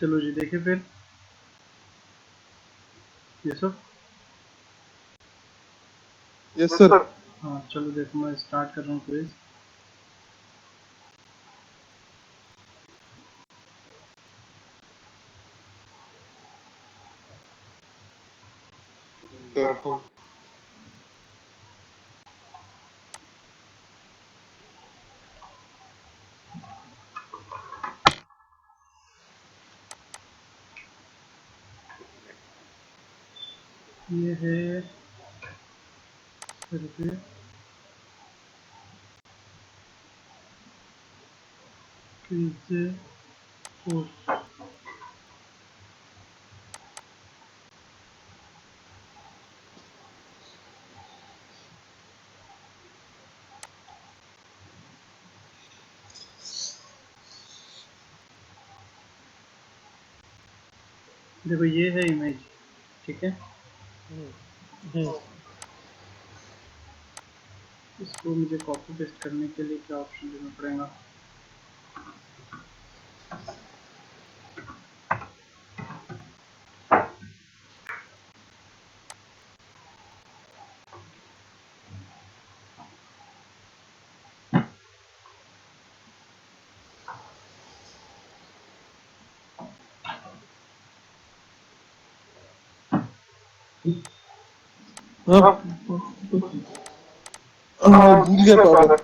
चलो जी देखें फिर। यूसुफ। Yes sir. हाँ चलो देखो, मैं स्टार्ट कर रहा हूँ क्विज। ये है रुपये क्विज कोर्स। देखो ये है इमेज, ठीक है। इसको मुझे कॉपी पेस्ट करने के लिए क्या ऑप्शन देना पड़ेगा? भूल गया पागल।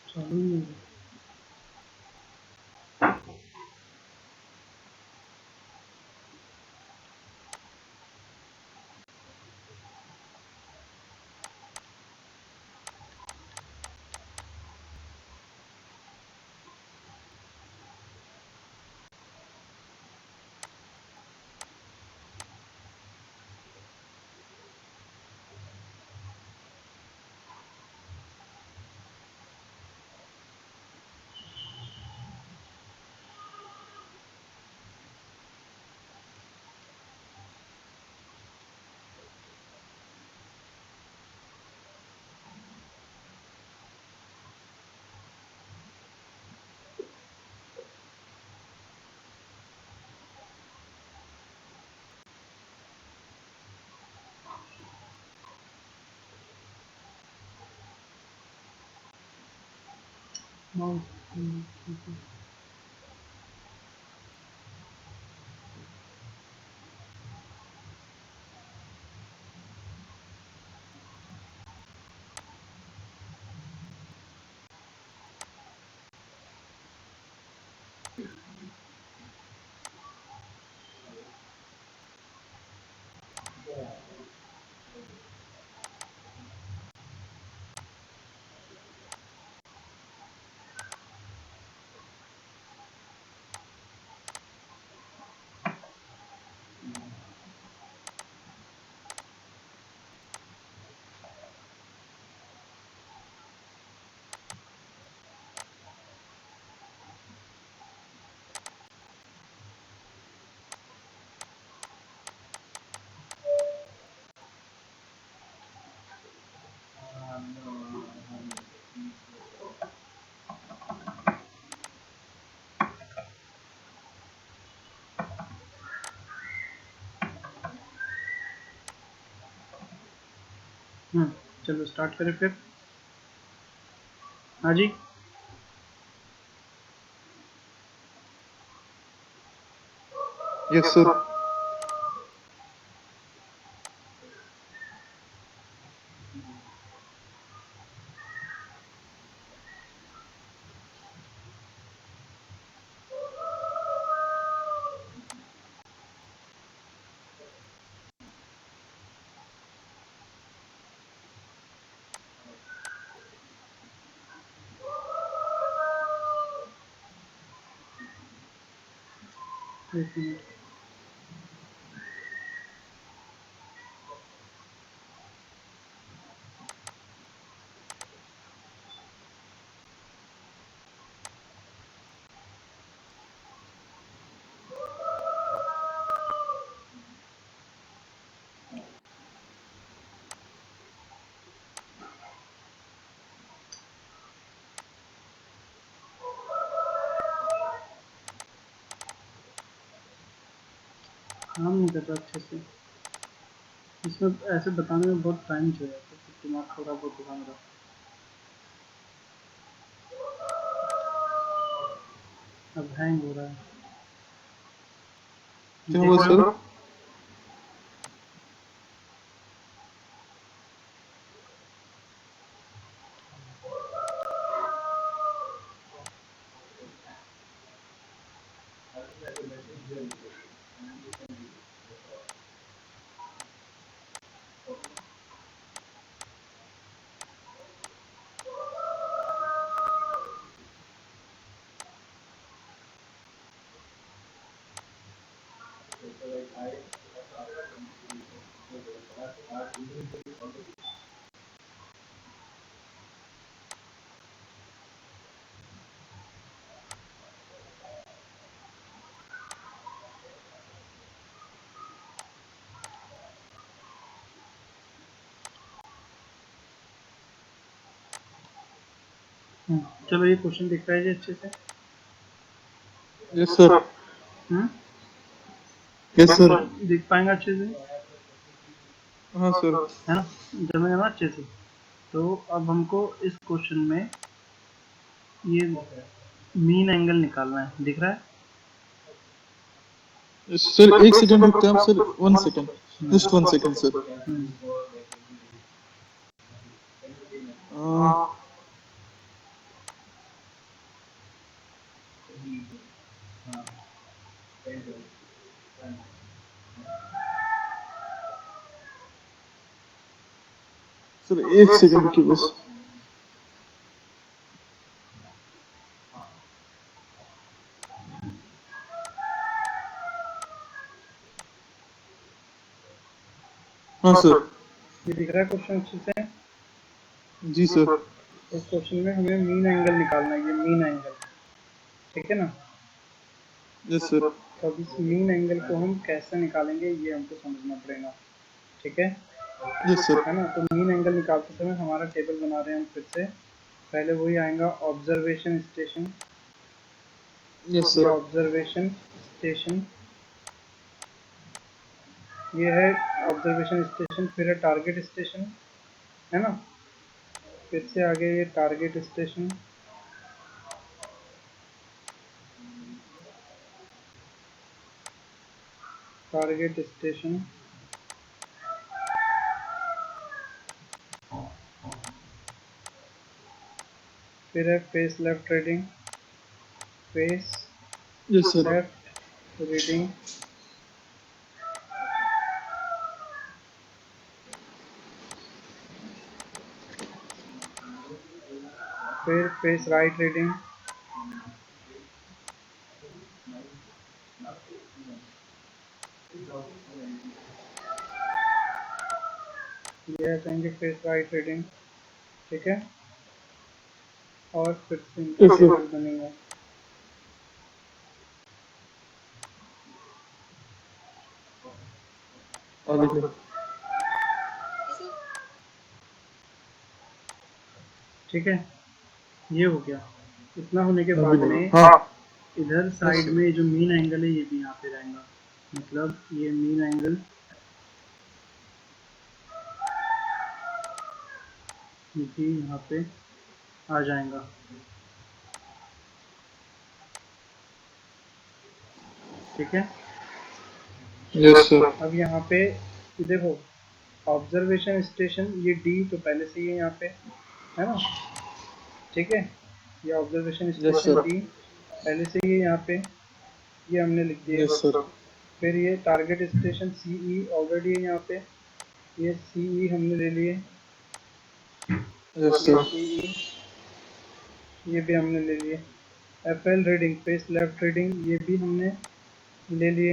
चालू नहीं है। चलो स्टार्ट करें फिर। हाँ जी। Yes sir. एक मिनट। काम नहीं कर रहा अच्छे से। इसमें ऐसे बताने में बहुत टाइम चला जाता है, तो दिमाग थोड़ा बहुत दुखा मेरा। अब हैंग हो रहा है। क्या देख हुआ रहे सर? हो? चलो ये क्वेश्चन दिख रहा है जी अच्छे से। Yes sir. Hmm yes sir. दिख पाएंगे अच्छे से, हाँ सर। है ना? जमेगा ना अच्छे से? तो अब हमको इस क्वेश्चन में ये मीन एंगल निकालना है, दिख रहा है? सर एक सेकंड रुकते हैं आप sir, 1 second, just 1 second sir. Sir 1 second की बस। हाँ सर। ये दिख रहा है क्वेश्चन अच्छे से? जी सर। इस क्वेश्चन में हमें मीन एंगल निकालना है, ये मीन एंगल, ठीक है ना? Yes sir. तो अब इस मीन एंगल को हम कैसे निकालेंगे ये हमको समझना पड़ेगा, ठीक है? Yes sir. है ना? तो मीन एंगल निकालते समय हमारा टेबल बना रहे हैं हम फिर से। पहले वही आएगा ऑब्जर्वेशन स्टेशन, यस ये सर। ऑब्जर्वेशन स्टेशन, ये है ऑब्जर्वेशन स्टेशन। फिर है टारगेट स्टेशन, है ना? फिर से आगे ये टारगेट स्टेशन, टारगेट स्टेशन, फिर है face left reading, face yes sir. Left reading, फिर फेस राइट रीडिंग, ये कहेंगे फेस राइट रीडिंग, ठीक है? और फिर से इनका यस सर। टेबल बनेगा। लिखो। ठीक है, ये हो गया। इतना होने के अभी बाद नहीं, में हाँ। इधर यस साइड सर। में जो मीन एंगल है ये भी यहाँ पे रहेगा, मतलब ये मीन एंगल भी यहाँ पे आ जाएगा, ठीक है? Yes sir. अब यहाँ पे देखो, ऑब्जर्वेशन स्टेशन ये डी तो पहले से ही है यहाँ पे, है ना? ठीक है, ये observation yes station sir. D पहले से ही है यहाँ पे, ये हमने लिख दिया। Yes sir. फिर ये टारगेट स्टेशन सी ई ऑलरेडी है यहाँ पे, ये सी ई हमने ले लिए, यस ये सर। सी ई ये भी हमने ले लिए। F L reading face left reading ये भी हमने ले लिए,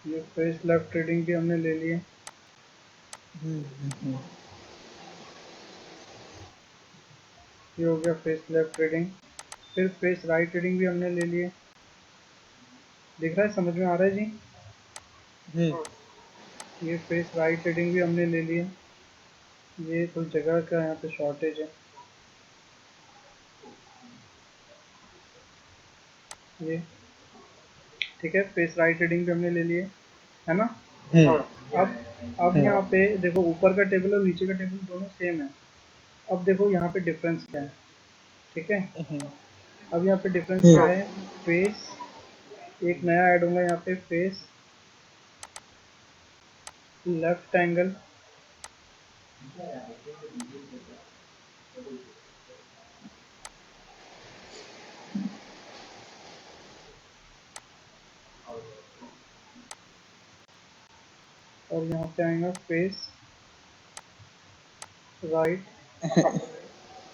ये फेस लेफ्ट रीडिंग भी हमने ले लिए। ये हो गया फेस लेफ्ट रीडिंग। फिर फेस राइट रीडिंग भी हमने ले लिए। दिख रहा है, समझ में आ रहा है जी? ये फेस राइट रीडिंग भी हमने ले लिए। ये कुछ जगह का यहाँ पे शॉर्टेज है। ये ठीक है, फेस राइट रीडिंग पे हमने ले लिए, है ना। अब यहाँ पे देखो ऊपर का टेबल और नीचे का टेबल दोनों सेम है। अब देखो यहाँ पे डिफरेंस क्या है, ठीक है। अब यहाँ पे डिफरेंस क्या है, फेस, एक नया ऐड होगा यहाँ पे, फेस लेफ्ट एंगल, और यहाँ पे आएगा फेस राइट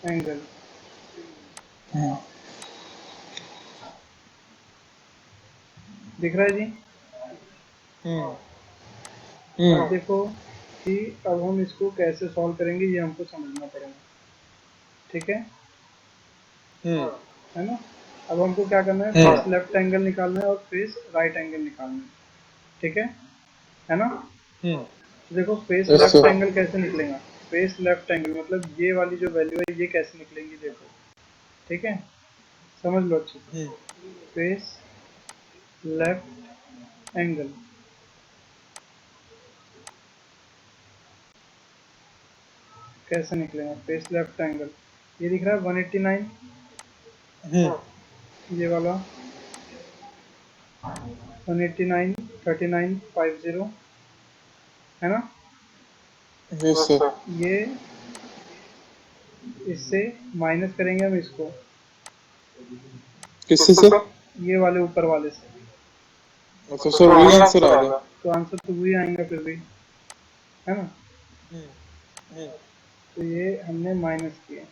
एंगल। दिख रहा है जी। अब देखो कि अब हम इसको कैसे सॉल्व करेंगे, ये हमको समझना पड़ेगा, ठीक है ना। अब हमको क्या करना है, फेस लेफ्ट एंगल निकालना है और फेस राइट एंगल निकालना है, ठीक है ना। तो देखो face Yes, left sir. Angle कैसे निकलेगा, फेस लेफ्ट एंगल मतलब ये वाली जो वैल्यू है ये कैसे निकलेंगी, देखो, ठीक है, समझ लो अच्छे से। फेस लेफ्ट एंगल, कैसे निकलेगा फेस लेफ्ट एंगल, ये दिख रहा है 189, ये वाला 189 39 50, है ना। Yes, sir. ये इससे माइनस करेंगे हम इसको, किससे सर? ये वाले ऊपर वाले से, अच्छा सर, वही आंसर आ गया। तो आंसर तो वही आएगा फिर भी, है ना। तो ये हमने माइनस किया,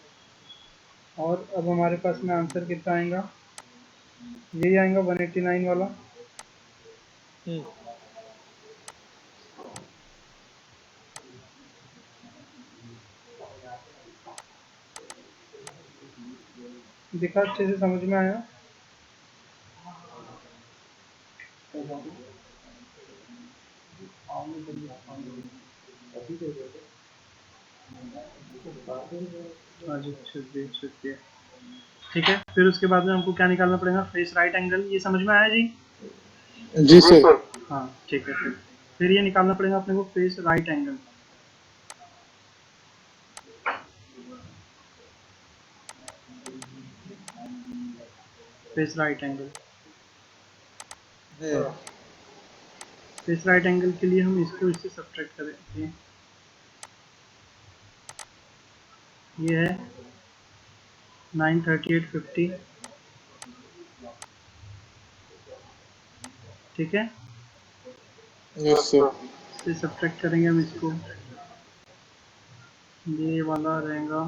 और अब हमारे पास में आंसर कितना आएगा, यही आएगा 189 वाला। दिखा अच्छे से, समझ में आया। हाँ जी, शुक्रिया। ठीक है, फिर उसके बाद में हमको क्या निकालना पड़ेगा, फेस राइट एंगल, ये समझ में आया जी। जी सर। हाँ ठीक है, फिर ये निकालना पड़ेगा अपने को face right angle, face right angle. Face right angle के लिए हम इसको इससे सब्ट्रैक्ट करेंगे, ये है 93850, ठीक है। Yes sir. इससे सब्ट्रैक्ट करेंगे हम इसको, ये वाला रहेगा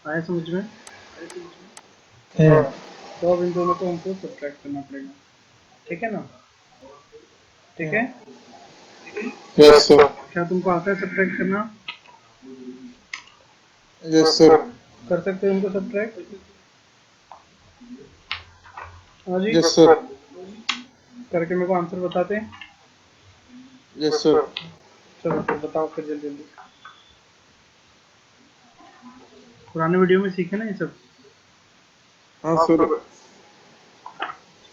आया समझ में। तो अब इन दोनों को हमको सब्ट्रैक्ट करना पड़ेगा, ठीक है ना, ठीक है। Yes sir. क्या तुमको आता है सब्ट्रैक्ट करना, यस सर। कर सकते हो इनको सब्ट्रैक्ट, हाँ जी। Yes sir. करके मेरे को आंसर बताते हैं। Yes sir. चलो फिर बताओ फिर जल्दी जल्दी, पुराने वीडियो में सीखे ना ये सब। हाँ सर।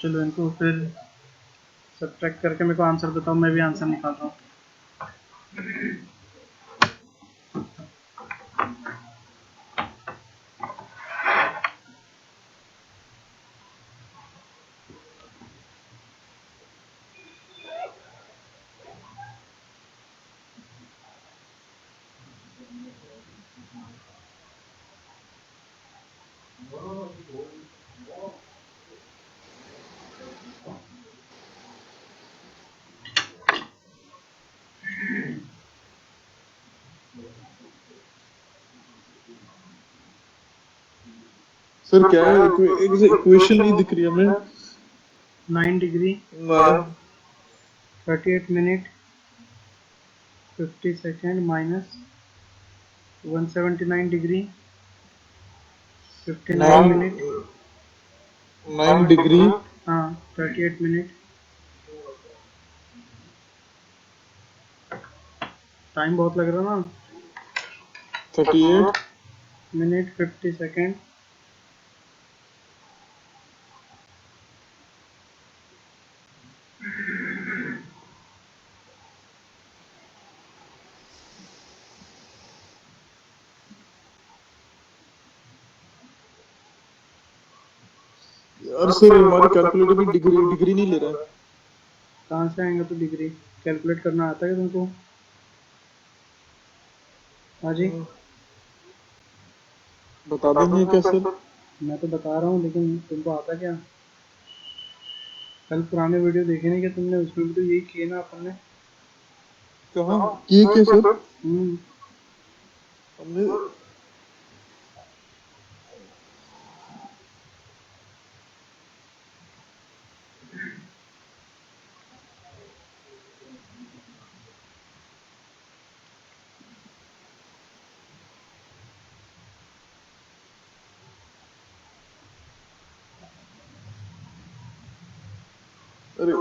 चलो इनको फिर सब्ट्रैक्ट करके मेरे को आंसर बताओ, मैं भी आंसर निकाल रहा हूँ। सर क्या है, कोई इक्वेशन नहीं दिख रही हमें। 9 डिग्री ना। 38 minute 50 second minus 179 degree 59 9 minute, 9 degree हाँ 38 मिनट टाइम बहुत लग रहा ना। 38 मिनट 50 सेकेंड। यार सर हमारी कैलकुलेटर भी डिग्री नहीं ले रहा है। कहाँ से आएंगे तो डिग्री कैलकुलेट करना आता है तुमको? हाँ जी। बता देंगे क्या सर? मैं तो बता रहा हूँ, लेकिन तुमको आता क्या? कल पुराने वीडियो देखे नहीं क्या तुमने? उसमें भी तो यही किए ना अपन ने। कहाँ ये क्या सर? हम्म। हमने अरे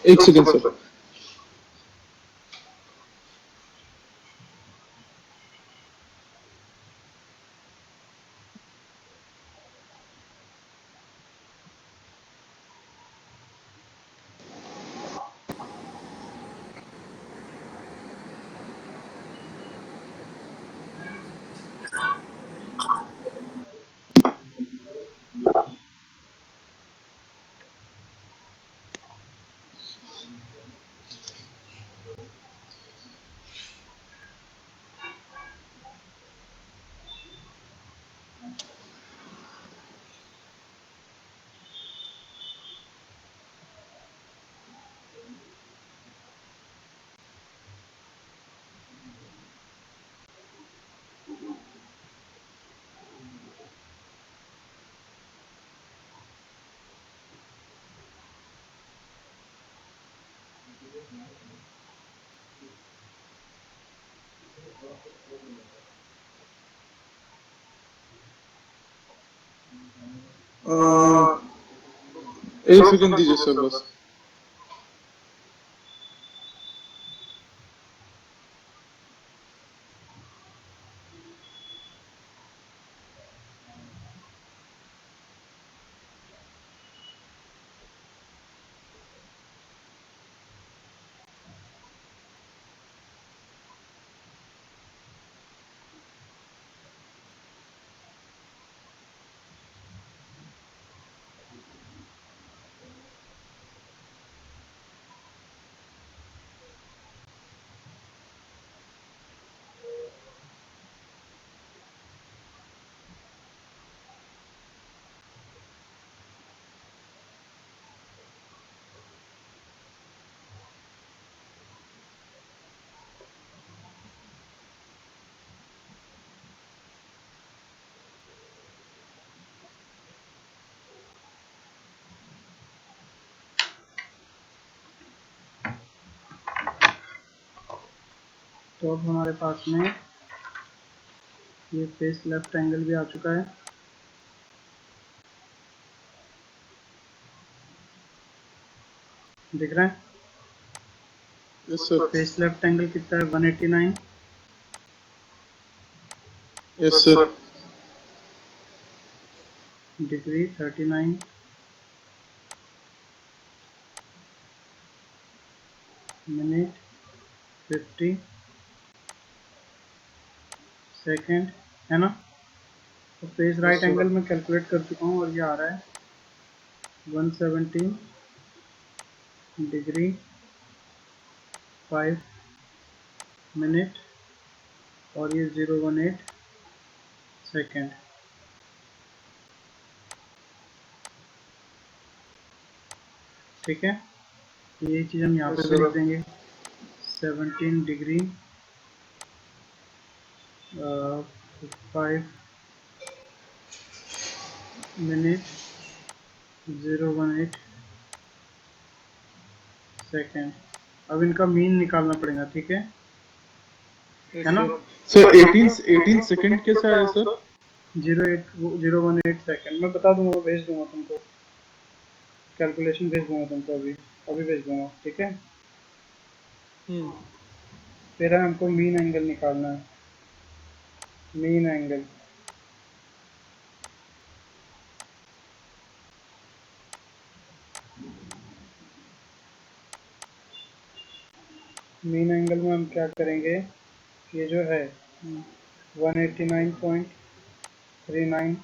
एक सेकंड सर। एक सेकंड दीजिए सर बस। तो अब हमारे पास में ये फेस लेफ्ट एंगल भी आ चुका है। दिख रहा है? Yes sir. Face left angle कितना है? 189। Yes sir. Degree 39। Minute 50 second, है ना? तो फेस राइट सर। एंगल में कैलकुलेट कर चुका हूँ और ये आ रहा है 170 डिग्री 5 मिनट और ये 018 सेकेंड। ठीक है, ये चीज़ हम यहाँ पे भी लिख देंगे 17 डिग्री 5 मिनट 018 सेकेंड। अब इनका मीन निकालना पड़ेगा, ठीक है ना? सर 18 सेकंड कैसे आया सर? 0.018 सेकंड मैं बता दूंगा, भेज दूंगा तुमको, कैलकुलेशन भेज दूंगा तुमको, अभी अभी भेज दूंगा, ठीक है? फिर हमको मीन एंगल निकालना है, मीन एंगल। मीन एंगल में हम क्या करेंगे, ये जो है 189.39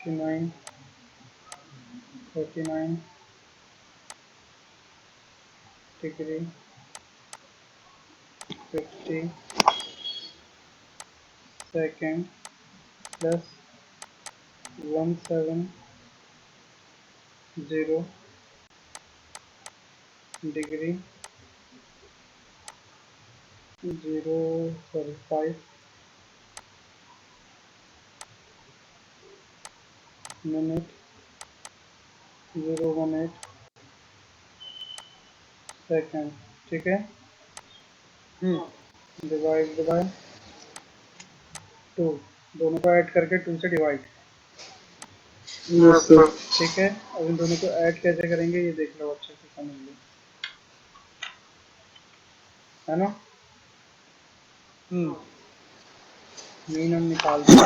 49 49 degree 50 second plus 170 degree 0.5 minute 018 second, ठीक है? डिवाइड बाय 2, दोनों को ऐड करके 2 से डिवाइड, यस सर। ठीक है? अब इन दोनों को ऐड कैसे करेंगे ये देख लो, अच्छे से समझ लो, है ना? मीन हम निकाल देंगे,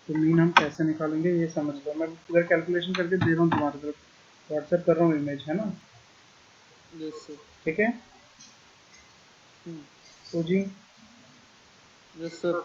तो मीन हम कैसे निकालेंगे ये समझ लो, मैं इधर कैलकुलेशन करके दे रहा हूँ तुम्हारे तरफ, व्हाट्सएप कर रहा हूँ इमेज, है ना? Yes sir. ठीक है तो जी, यस सर।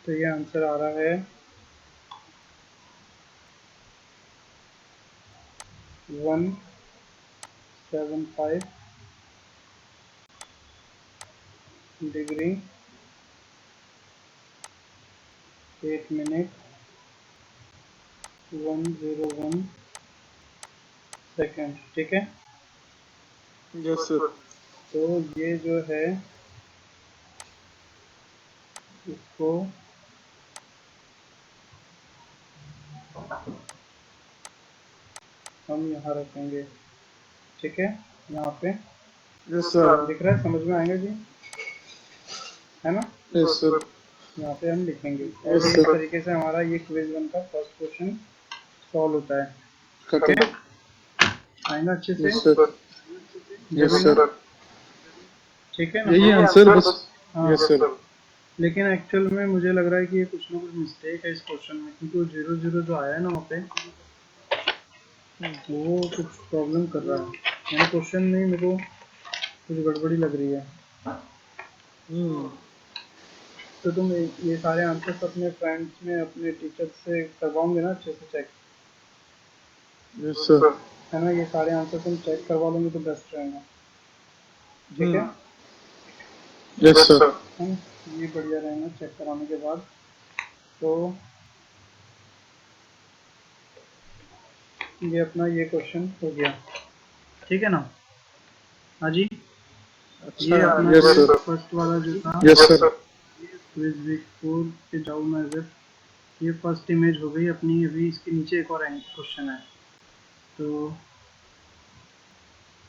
तो ये आंसर आ रहा है 175 डिग्री 8 मिनट 101 सेकेंड, ठीक है। Yes sir. तो ये जो है इसको हम यहाँ रखेंगे, ठीक है, यहाँ पे। Yes sir. दिख रहा है, समझ में आएगा जी, है ना। Yes sir. यहाँ पे हम लिखेंगे और यस इस सर। तरीके से हमारा ये क्विज 1 का फर्स्ट क्वेश्चन सॉल्व होता है, खत्म। ठीक है, आएगा अच्छे से। Yes sir. यस जरूर सर। ना, ठीक है ना। यही आंसर बस। हाँ, यस सर। लेकिन एक्चुअल में मुझे लग रहा है कि ये कुछ ना कुछ मिस्टेक है इस क्वेश्चन में, क्योंकि वो 0 0 जो आया है ना वहाँ पे, वो कुछ प्रॉब्लम कर रहा है, यानी क्वेश्चन में मेरे को कुछ गड़बड़ी लग रही है। तो तुम ये सारे आंसर्स अपने फ्रेंड्स में, अपने टीचर्स से करवाओगे ना अच्छे से चेक, यस सर। है ना। ये सारे आंसर तुम चेक करवा लोगे तो बेस्ट रहेगा, ठीक है। Yes sir. ये बढ़िया रहेगा चेक कराने के बाद। तो ये अपना ये क्वेश्चन हो गया, ठीक है ना। हाँ जी, ये अपना यस जो सर। फर्स्ट वाला जो था यस सर। क्विज वीक 4 के जाओ मैं, ये फर्स्ट इमेज हो गई अपनी। अभी इसके नीचे एक और क्वेश्चन है, तो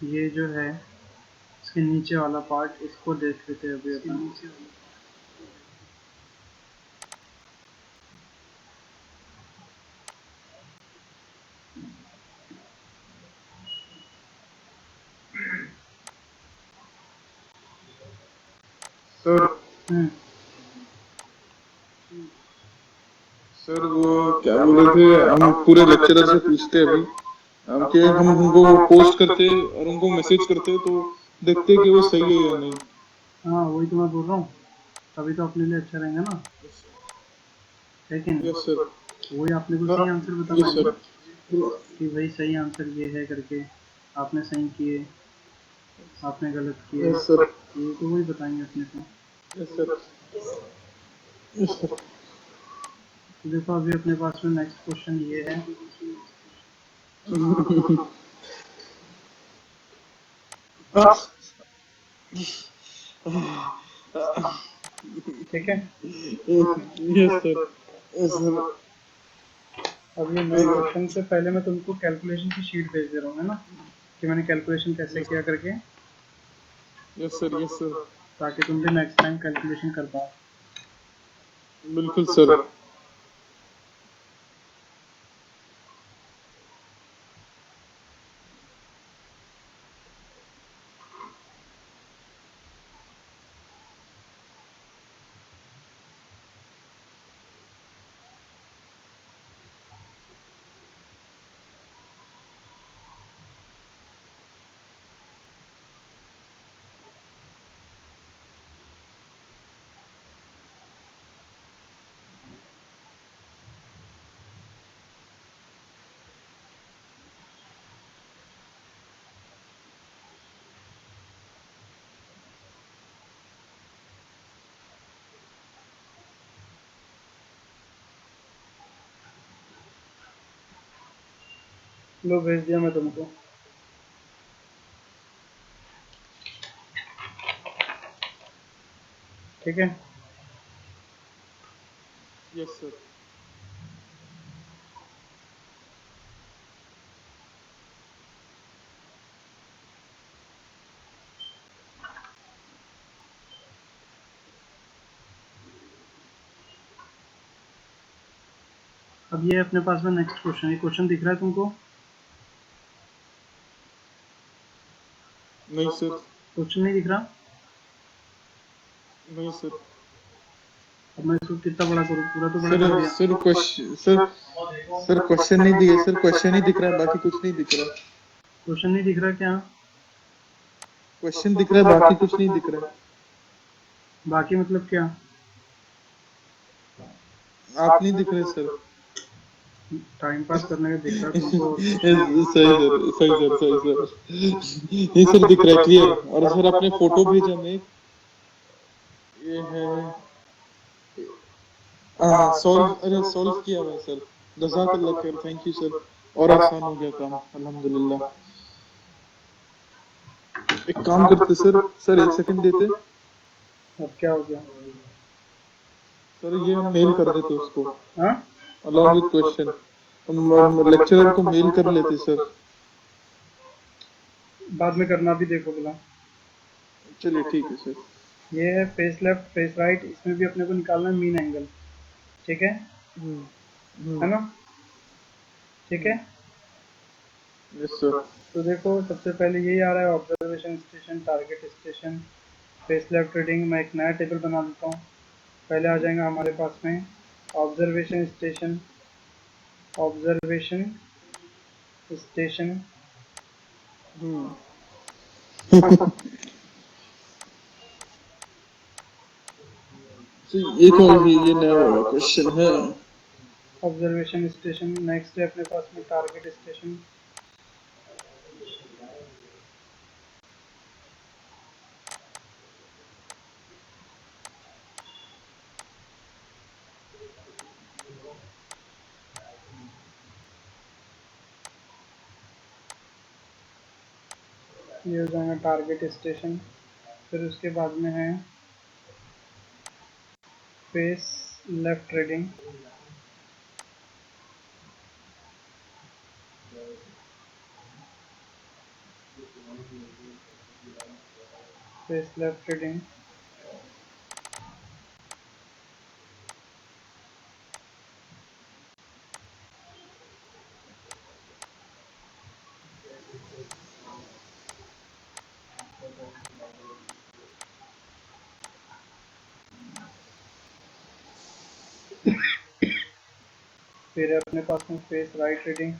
ये जो है इसके नीचे वाला पार्ट, इसको देख लेते हैं अभी अपन। सर। सर सर वो क्या बोल रहे थे, हम पूरे लेक्चरर से पूछते अभी हम कि हम उनको पोस्ट करते और उनको मैसेज करते तो देखते कि वो सही है या नहीं। हाँ, वही तो मैं बोल रहा हूँ, तभी तो अपने लिए अच्छा रहेगा ना, है कि नहीं। Yes sir. वही आपने को हाँ। सही आंसर बताना यस है सर। कि भाई सही आंसर ये है करके, आपने सही किए, आपने गलत किए, यस सर। ये तो वही बताएंगे अपने को। Yes sir. Yes sir. तो देखो अभी अपने पास में नेक्स्ट क्वेश्चन ये है। ठीक है, यस सर। Yes sir. अब ये मेन क्वेश्चन से पहले मैं तुमको कैलकुलेशन की शीट भेज दे रहा हूँ, है ना, कि मैंने कैलकुलेशन कैसे किया करके, यस सर। Yes sir. ताकि तुम भी नेक्स्ट टाइम कैलकुलेशन कर पाओ। बिल्कुल सर। लो भेज दिया मैं तुमको, ठीक है। Yes sir. अब ये अपने पास में नेक्स्ट क्वेश्चन, ये क्वेश्चन दिख रहा है तुमको? नहीं सर। क्वेश्चन नहीं दिख रहा? नहीं सर। अब मैं इसको कितना बड़ा करूँ, पूरा तो बड़ा सर कर दिया। Sir question sir sir question नहीं दिए सर, क्वेश्चन ही दिख रहा है, बाकी कुछ नहीं दिख रहा। क्वेश्चन नहीं दिख रहा क्या? क्वेश्चन दिख रहा है, बाकी कुछ नहीं दिख रहा। बाकी मतलब क्या? आप नहीं दिख रहे सर। टाइम पास करने का दिख रहा है तुमको और कुछ नहीं। सही सर, सही सर, सही सर। नहीं सर दिख रहा है क्लियर। और सर आपने फोटो भेजा मैं, ये है हाँ सॉल्व किया हुआ है सर। जज़ाकल्लाह खैर, थैंक यू सर। और आसान हो गया काम अल्हम्दुलिल्लाह। एक काम करते सर, एक सेकंड देते अब क्या हो गया? सर, ये हम मेल कर देते उसको हाँ, अलॉन्ग विद क्वेश्चन। हम लेक्चरर को मेल कर लेते सर। बाद में करना भी, देखो बोला। चलिए ठीक है सर। ये है फेस लेफ्ट फेस राइट, इसमें भी अपने को निकालना है मीन एंगल। ठीक है हम्म ना? ठीक है। Yes sir. तो देखो, सबसे पहले यही आ रहा है, observation station, target station, face left reading. मैं एक नया टेबल बना देता हूँ। पहले आ जाएगा हमारे पास में ऑब्जर्वेशन स्टेशन, ऑब्जर्वेशन स्टेशन। ये कौन ये नया वाला क्वेश्चन है? Observation station. नेक्स्ट है अपने पास में टारगेट स्टेशन। ये हो जाएगा टारगेट स्टेशन। फिर उसके बाद में है face left reading. Face left reading. फिर है अपने पास में फेस राइट रीडिंग।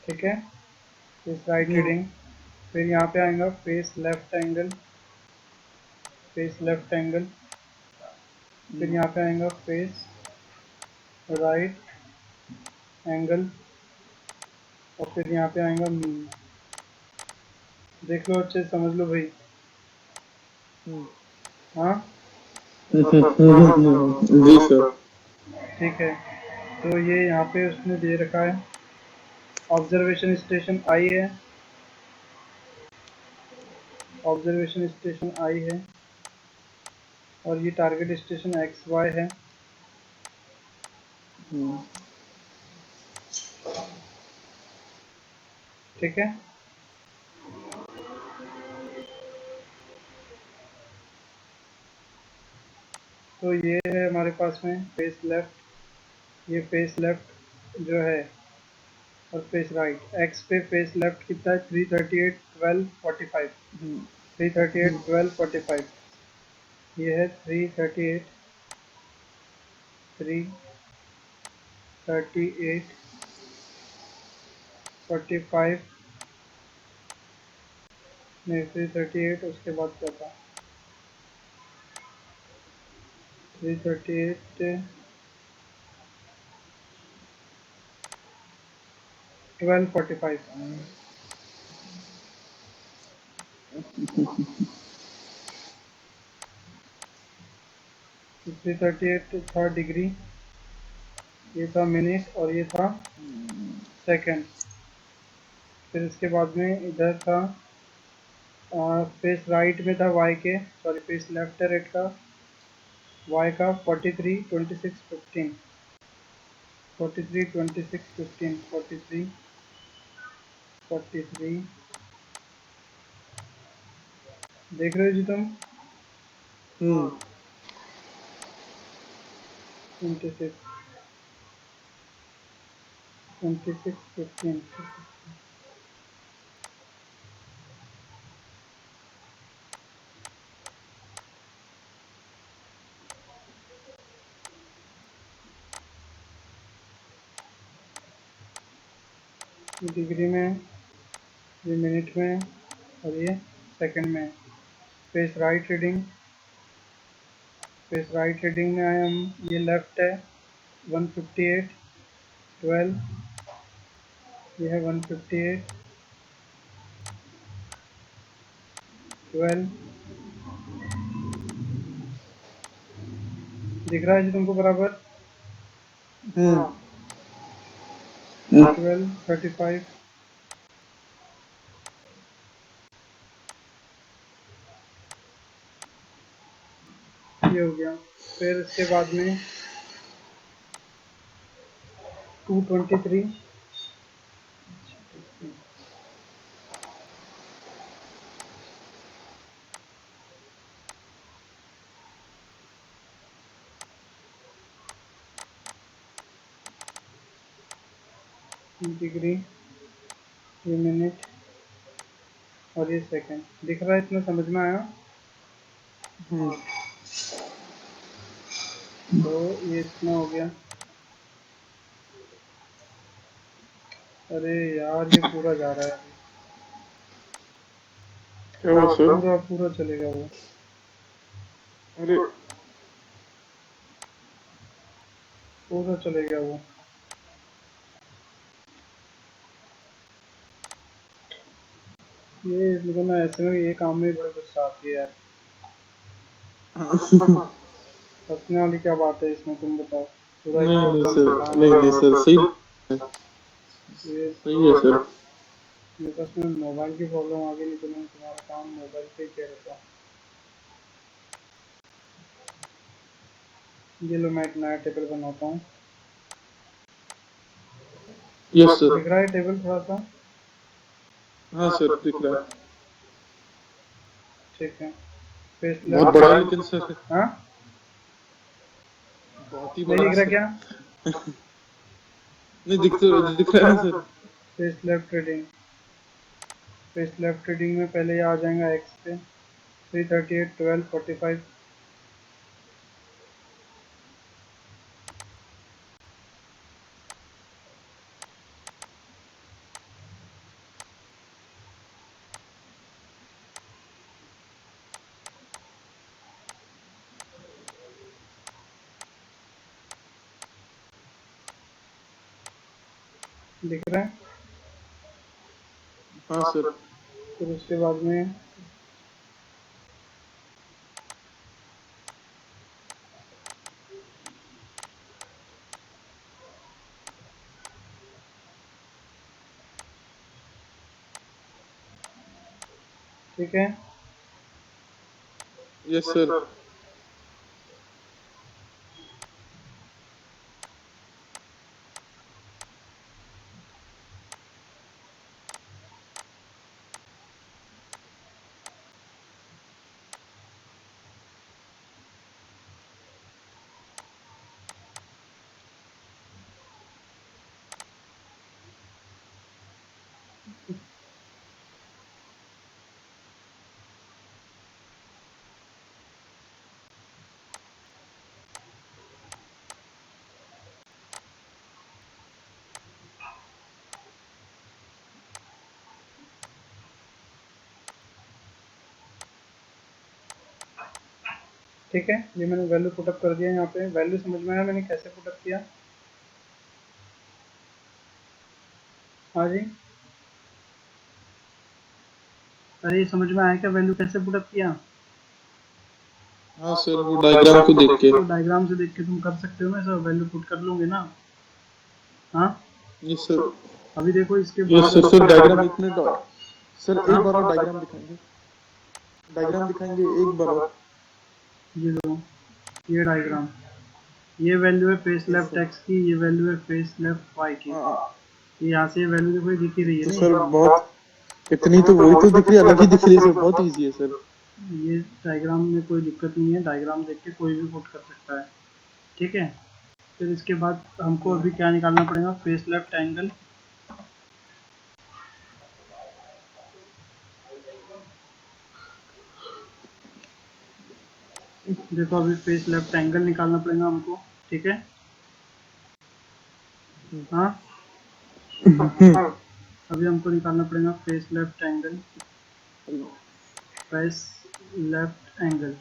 ठीक है, फेस राइट रीडिंग। फिर यहाँ पे आएगा face left angle, face left angle. फिर यहाँ पे आएगा फेस राइट एंगल, और फिर यहाँ पे आएगा मीन। देख लो, अच्छे से समझ लो भाई। हाँ, जी सर। ठीक है। तो ये यहाँ पे उसने दे रखा है, ऑब्जर्वेशन स्टेशन आई है, ऑब्जर्वेशन स्टेशन आई है, और ये टारगेट स्टेशन एक्स वाई है। ठीक है। तो ये है हमारे पास में फेस लेफ्ट, ये फेस लेफ्ट जो है, और फेस राइट। एक्स पे फेस लेफ्ट कितना है? 338 12 45, 338 12 45। ये है 338 338 45। नहीं, 338 उसके बाद क्या था? 338 12 45। 338 था डिग्री, ये था मिनट, और ये था सेकंड। फिर इसके बाद में इधर था फेस राइट में था वाई के, सॉरी फेस लेफ्ट है रेड का, वाई का 43 26 15, 43 26 15, 43 43। देख रहे हो जी तुम? 26 26 15। डिग्री में, ये मिनट में, और ये सेकंड में। Face right reading, face right reading में आए हम, ये लेफ्ट है 158 12, ये है 158 12, दिख रहा है जी तुमको बराबर? 12 35, ये हो गया। फिर इसके बाद में 223, डिग्री, ये मिनट और ये सेकंड। दिख रहा है इसमें? समझ में आया? तो ये इतना हो गया। अरे यार ये पूरा जा रहा है अभी, क्या हुआ सर? पूरा पूरा चलेगा वो। अरे पूरा चलेगा वो। ये मतलब मैं ऐसे में ये काम में बड़ा गुस्सा आती है यार। हंसने वाली क्या बात है इसमें, तुम बताओ? पूरा एक नहीं नहीं प्रॉब्लम सर, दिखा नहीं नहीं सर, सही ये सही है सर। मेरे पास में मोबाइल की प्रॉब्लम आ गई, नहीं तो मैं तुम्हारा काम मोबाइल पे ही किया रहता। ये लो मैं एक नया टेबल बनाता हूँ। Yes sir. दिख रहा है टेबल थोड़ा सा? हाँ सर, दिख रहा है। ठीक है। फेस बहुत लेफ्ट, बड़ा है लेकिन सर, हाँ बहुत ही नहीं बड़ा है दिख रहा सर। क्या? नहीं दिख रहा है ना sir. Face left reading, face left reading में पहले ये आ जाएगा एक्स पे 338 12 45। दिख रहा है? हाँ सर। फिर उसके बाद में ठीक है। Yes sir. ठीक है, ये मैंने वैल्यू पुटअप कर दिया। यहाँ पे वैल्यू समझ में आया मैंने कैसे पुटअप किया? हाँ जी, अरे ये समझ में आया क्या वैल्यू कैसे पुटअप किया? हाँ सर, वो डायग्राम को देख के। तो डायग्राम से देख के तुम कर सकते हो ना, सब वैल्यू पुट कर लोगे ना? हाँ यस सर। अभी देखो इसके यस बाद सर। सर डायग्राम एक मिनट और। सर एक बार और डायग्राम दिखाएंगे, डायग्राम दिखाएंगे एक बार और। ये लो, ये डायग्राम, ये वैल्यू है face yes left sir. X की, ये वैल्यू है फेस लेफ्ट वाई की। हाँ ये यहाँ से वैल्यू देखो, ये दिख ही रही है तो ना सर ये। बहुत, इतनी तो वही तो दिख रही है, अलग ही दिख रही है सर, बहुत इजी है सर। ये डायग्राम में कोई दिक्कत नहीं है, डायग्राम देख के कोई भी पुट कर सकता है। ठीक है, फिर इसके बाद हमको अभी क्या निकालना पड़ेगा? Face left angle. देखो अभी फेस लेफ्ट एंगल निकालना पड़ेगा हमको। ठीक है, हाँ अभी हमको निकालना पड़ेगा face left angle. Face left angle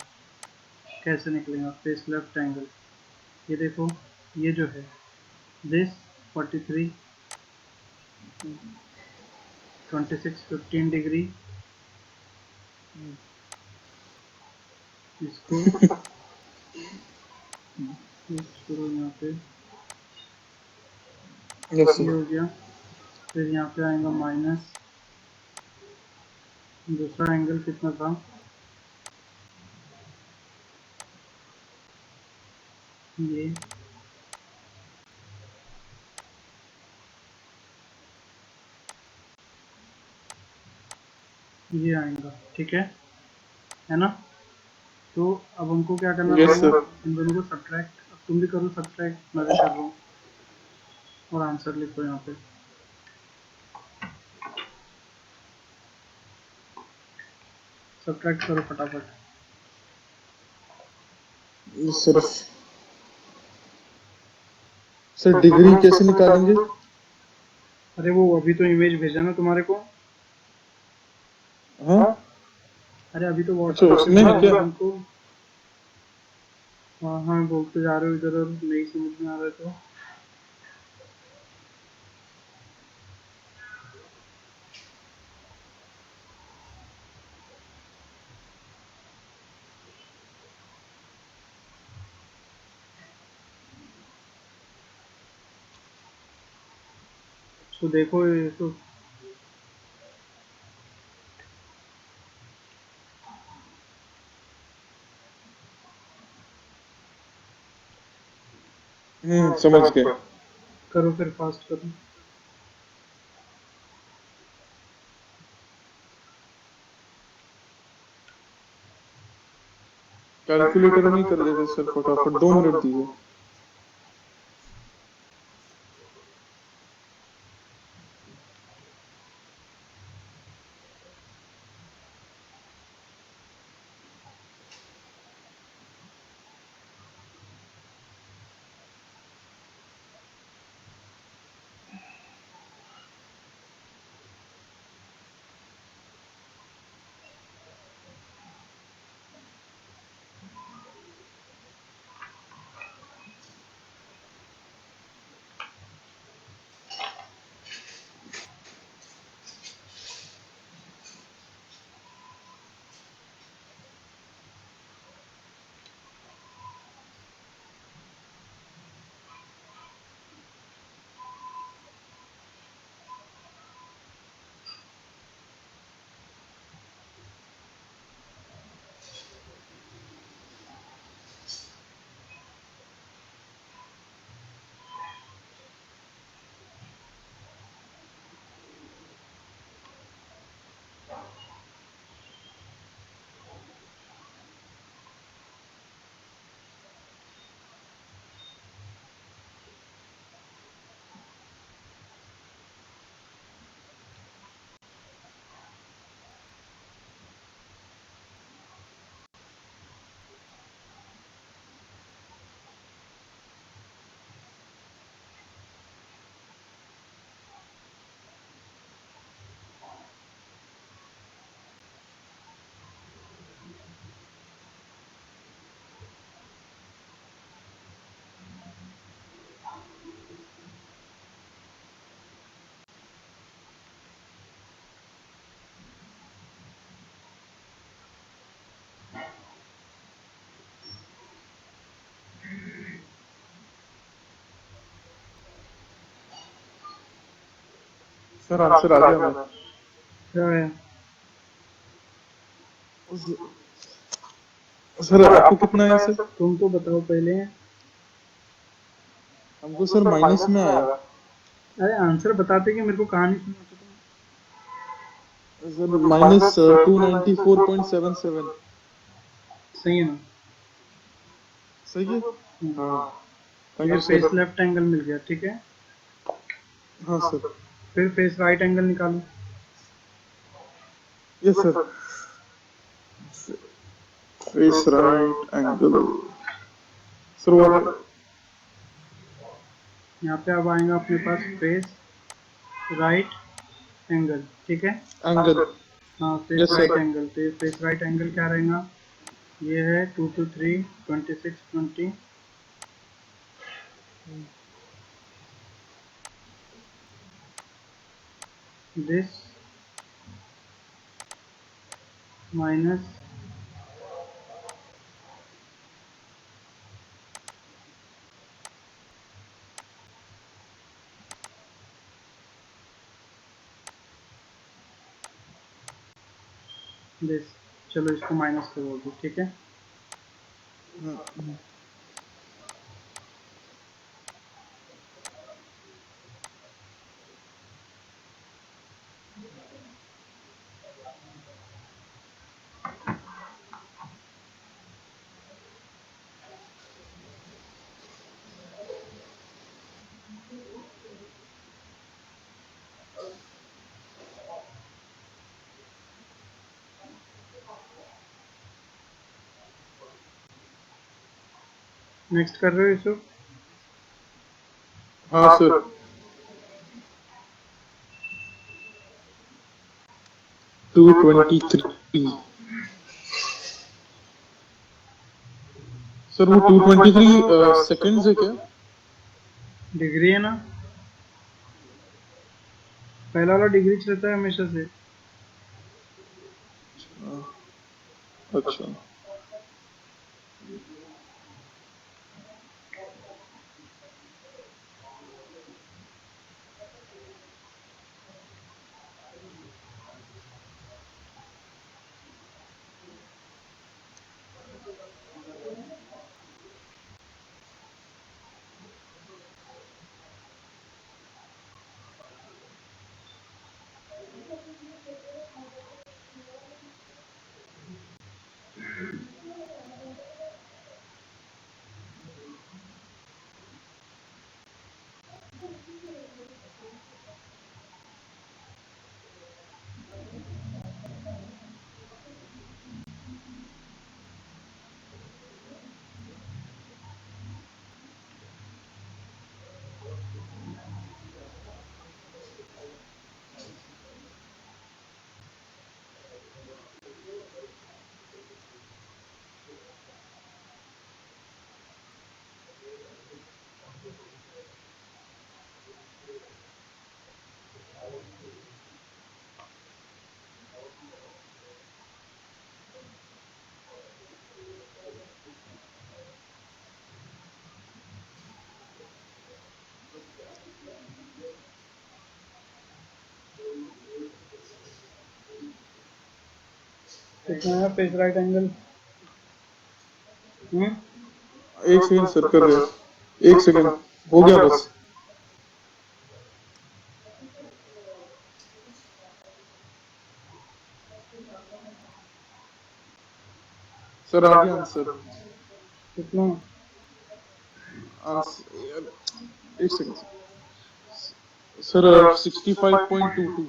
कैसे निकलेगा, फेस लेफ्ट एंगल, ये देखो, ये जो है दिस 43 26 15 डिग्री, इसको करो यहाँ पे, यस ये सर। हो गया। फिर यहाँ पे आएगा माइनस, दूसरा एंगल कितना था, ये आएगा, ठीक है ना। तो अब हमको क्या करना यस पड़ेगा, सर। इन दोनों को सब्ट्रैक्ट, अब तुम भी करो सब्ट्रैक्ट, मैं भी कर रहा हूँ, और आंसर लिखो यहाँ पे। सब्ट्रैक्ट करो फटाफट। Yes sir. सर डिग्री कैसे निकालेंगे? अरे वो अभी तो इमेज भेजा ना तुम्हारे को। हाँ। अरे अभी तो अच्छा व्हाट्सएप पे उसमें है भेजा क्या? ना तुमको। हाँ हाँ, बोलते जा रहे हो इधर और नहीं समझ में आ रहा है तो देखो ये तो, समझ गए। करो फिर फास्ट करो। कैलकुलेटर में ही कर लेते सर, फटाफट 2 मिनट दीजिए। सर आंसर आ गया मैं। क्या है? सर आपको कितना आया सर? तुम तो बताओ पहले। हमको सर माइनस में आया। अरे आंसर बताते कि मेरे को कहानी सुनाते सर माइनस 294.77। सही है ना? सही है। हाँ। ठीक थैंक है, you face sir. Left angle मिल गया, ठीक है। हाँ सर। फिर फेस राइट एंगल निकालो। Yes sir. Face right angle. Sir what? यहाँ पे अब आएगा अपने पास फेस राइट एंगल, ठीक है। एंगल। हाँ face yes right sir. Angle, तो ये फेस राइट एंगल क्या रहेगा, ये है 2 to 3 26 20 this minus this, चलो इसको माइनस करो अभी, ठीक है। नेक्स्ट कर रहे हो यूसुफ? हाँ सर। 223 सर, वो 223 सेकंड्स है क्या? डिग्री है ना, पहला वाला डिग्री रहता है हमेशा से। अच्छा। कितना है फेस राइट एंगल? एक सेकंड सर, कर रहे हैं। एक सेकंड, हो गया बस। सर आ गया आंसर। कितना? आंसर एक सेकंड सर, 65.22।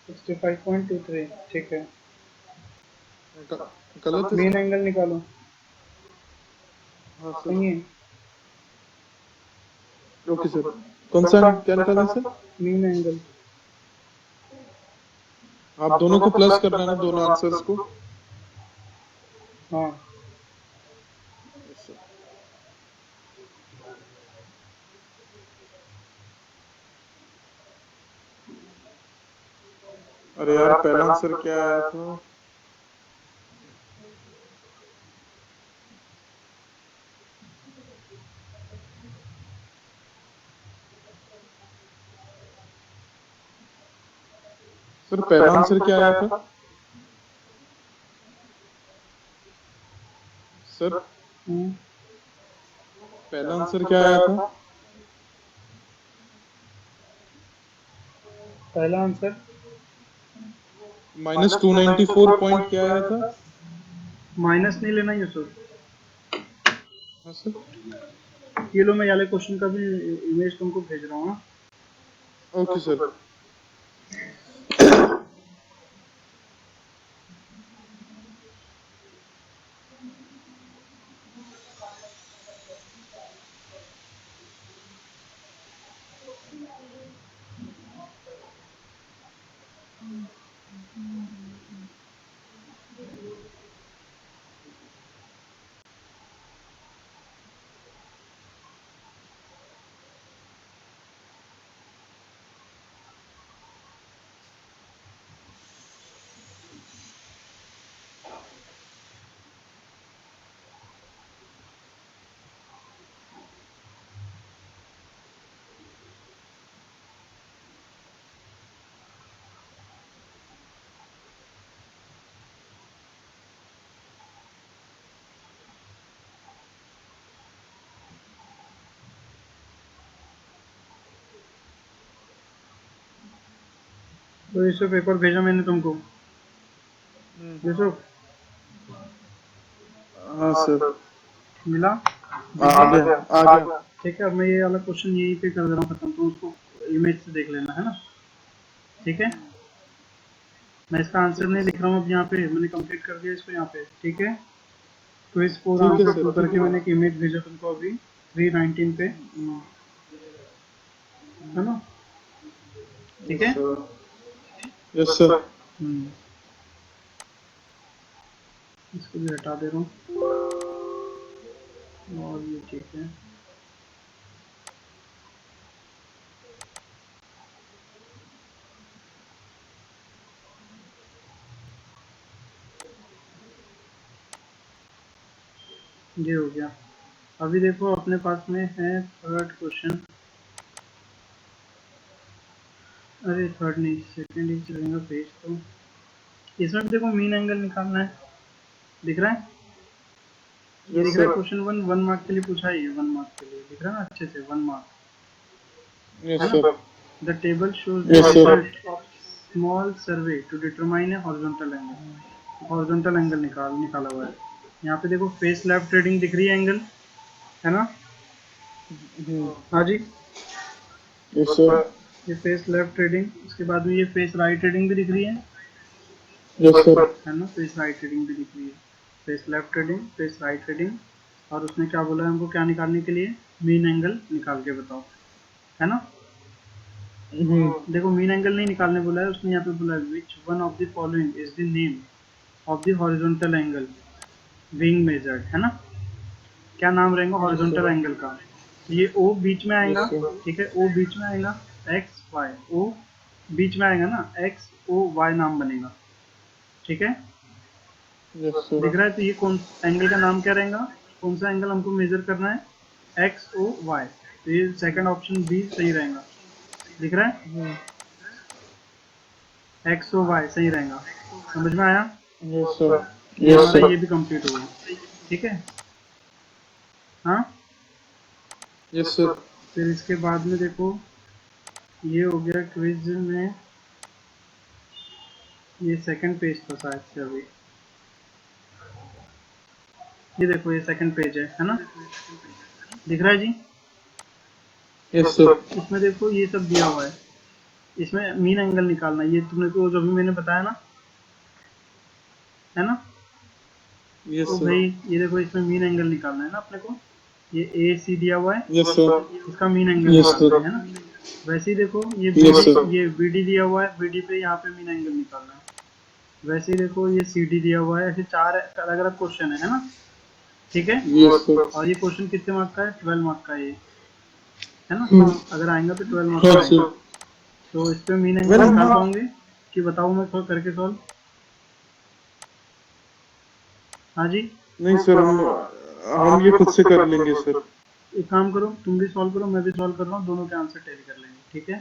65.23, ठीक है। गलत है मीन सर? एंगल निकालो। हाँ सर। सही है, ओके सर। कौन सा क्या निकालें सर? Mean angle. आप दोनों को प्लस करना है ना, दोनों आंसर्स को? हाँ यस सर। अरे यार, पहला आंसर क्या आया था? सर पहला आंसर क्या आया था सर? पहला आंसर क्या आया था? पहला आंसर -294 पॉइंट क्या आया था? माइनस नहीं लेना यूसुफ। हाँ सर। ये लो, मैं वाले क्वेश्चन का भी इमेज तुमको भेज रहा हूँ, हाँ? Okay sir. तो यूसुफ एक और भेजा मैंने तुमको, यूसुफ हाँ सर, मिला? आ गया आ गया। ठीक है, अब मैं ये वाला क्वेश्चन यहीं पे कर दे रहा हूँ खत्म, तो उसको इमेज से देख लेना है ना। ठीक है, मैं इसका आंसर नहीं लिख रहा हूँ अब, यहाँ पे मैंने कंप्लीट कर दिया इसको यहाँ पे। ठीक है, तो इस पूरा ठीक है आंसर सर, टू ठीक करके है। मैंने एक इमेज भेजा तुमको अभी 319 पे, है ना? ठीक यस है। Sir, yes sir. हम्म, इसको भी हटा दे रहा हूँ, और ये ठीक है। ये हो गया। अभी देखो अपने पास में है थर्ड क्वेश्चन, अरे थर्ड नहीं, सेकंड ही चलेगा पेज। तो इसमें भी देखो मीन एंगल निकालना है, दिख रहा है? ये दिख यस रहा है सर, क्वेश्चन वन मार्क के लिए पूछा है, ये 1 मार्क के लिए दिख रहा है ना अच्छे से, 1 मार्क, है यस ना? Sir, the table shows the yes sir. result of small survey to determine a horizontal angle। Horizontal angle निकाला हुआ है। यहाँ पे देखो फेस लेफ्ट रीडिंग दिख रही है एंगल, है ना? हाँ जी, यस सर, ये फेस लेफ्ट रीडिंग, उसके बाद में ये फेस राइट रीडिंग भी दिख रही यस सर। है ना? फेस राइट रीडिंग भी दिख रही है, face left reading, face right reading. और उसने क्या बोला है हमको क्या निकालने के लिए? मीन एंगल निकाल के बताओ, है ना? देखो मीन एंगल नहीं निकालने बोला है उसने, यहाँ पे बोला है which one of the following is the name of the horizontal angle being measured, है ना? क्या नाम रहेगा यस हॉरिजॉन्टल सर, एंगल का? ये ओ बीच में आएगा, यस सर, ठीक है, ओ बीच में आएगा, एक्स वाई, ओ बीच में आएगा ना, एक्स ओ वाई नाम बनेगा, ठीक है? Yes sir. दिख रहा है? तो ये कौन एंगल का नाम क्या रहेगा? कौन सा एंगल हमको मेजर करना है? X O Y. तो ये सेकंड ऑप्शन बी सही रहेगा, दिख रहा है? एक्स ओ वाई सही रहेगा, समझ में आया? यस सर, ये यस हमारा सर, ये भी कंप्लीट हो गया, ठीक है। हाँ, यस सर। फिर इसके बाद में देखो ये हो गया क्विज में, ये सेकंड पेज था शायद से अभी, ये देखो ये सेकंड पेज है ना? दिख रहा है जी? यस सर, इसमें देखो ये सब दिया हुआ है, इसमें मीन एंगल निकालना है, ये तुमने को जो भी मैंने बताया ना, है ना? यस तो सर, भाई ये देखो इसमें मीन एंगल निकालना है ना अपने को, ये ए सी दिया हुआ है, यस सर, इसका मीन एंगल यस निकालना सर, है ना? वैसे ही देखो ये यस सर, ये बी डी दिया हुआ है, बी डी पे यहाँ पे मीन एंगल निकालना है। वैसे ही देखो ये सी डी दिया हुआ है, ऐसे चार अलग अलग क्वेश्चन है ना? ठीक है, यस सर। और ये क्वेश्चन कितने मार्क का है? 12 मार्क का है ये, है ना? अगर आएगा तो 12 मार्क हाँ का सर। आएगा। तो इस पे मीन एंगल वेल निकाल पाओगे कि बताऊँ मैं करके सॉल्व? हाँ जी, नहीं सर, हम ये खुद से कर लेंगे सर। एक काम करो, तुम भी सॉल्व करो, मैं भी सॉल्व कर रहा हूँ, दोनों के आंसर टैली कर लेंगे, ठीक है?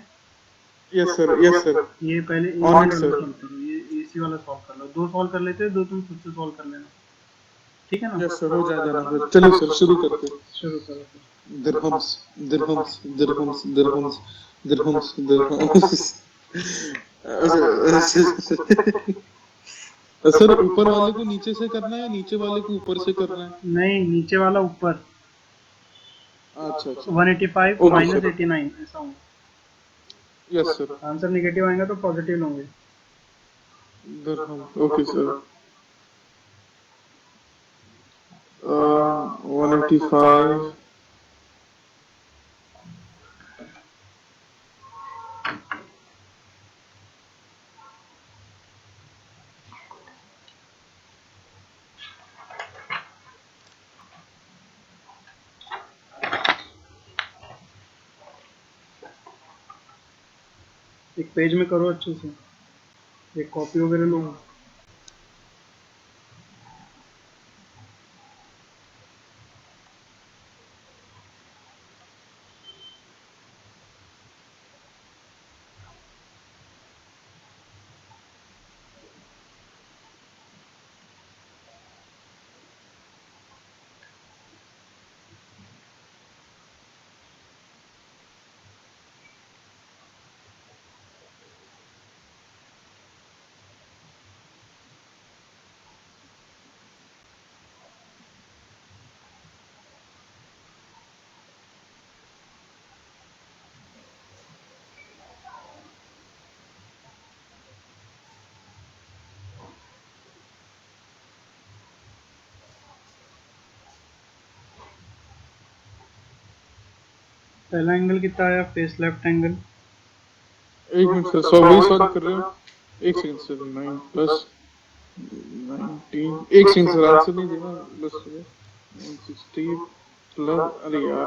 Yes sir, yes sir. ये पहले ऑन एसी इट वाला सर। सॉल्व करो, ये एसी वाला सॉल्व कर लो, दो सॉल्व कर लेते हैं, दो तुम खुद से सॉल्व कर लेना, ठीक है ना? यस सर, हो जाएगा ना फिर। चलो सर, शुरू करते। शुरू करो फिर। Dirhams, dirhams, dirhams, dirhams, dirhams, dirhams. Sir ऊपर वाले को नीचे से करना है या नीचे वाले को ऊपर से करना है? नहीं, नीचे वाला ऊपर, अच्छा अच्छा। 185 ओके माइनस सर। 89 ऐसा होगा। Yes sir. आंसर निगेटिव आएगा तो पॉजिटिव लोगे। दिरहम, ओके सर। 185। एक पेज में करो अच्छे से, एक कॉपी वगैरह लो। पहला एंगल कितना आया, फेस लेफ्ट एंगल? एक मिनट सर, सॉल्व वही सॉल्व कर रहे हो। एक सेकंड सर, 9 प्लस 19, एक सेकंड सर, आंसर नहीं देना बस। 960 प्लस, अरे यार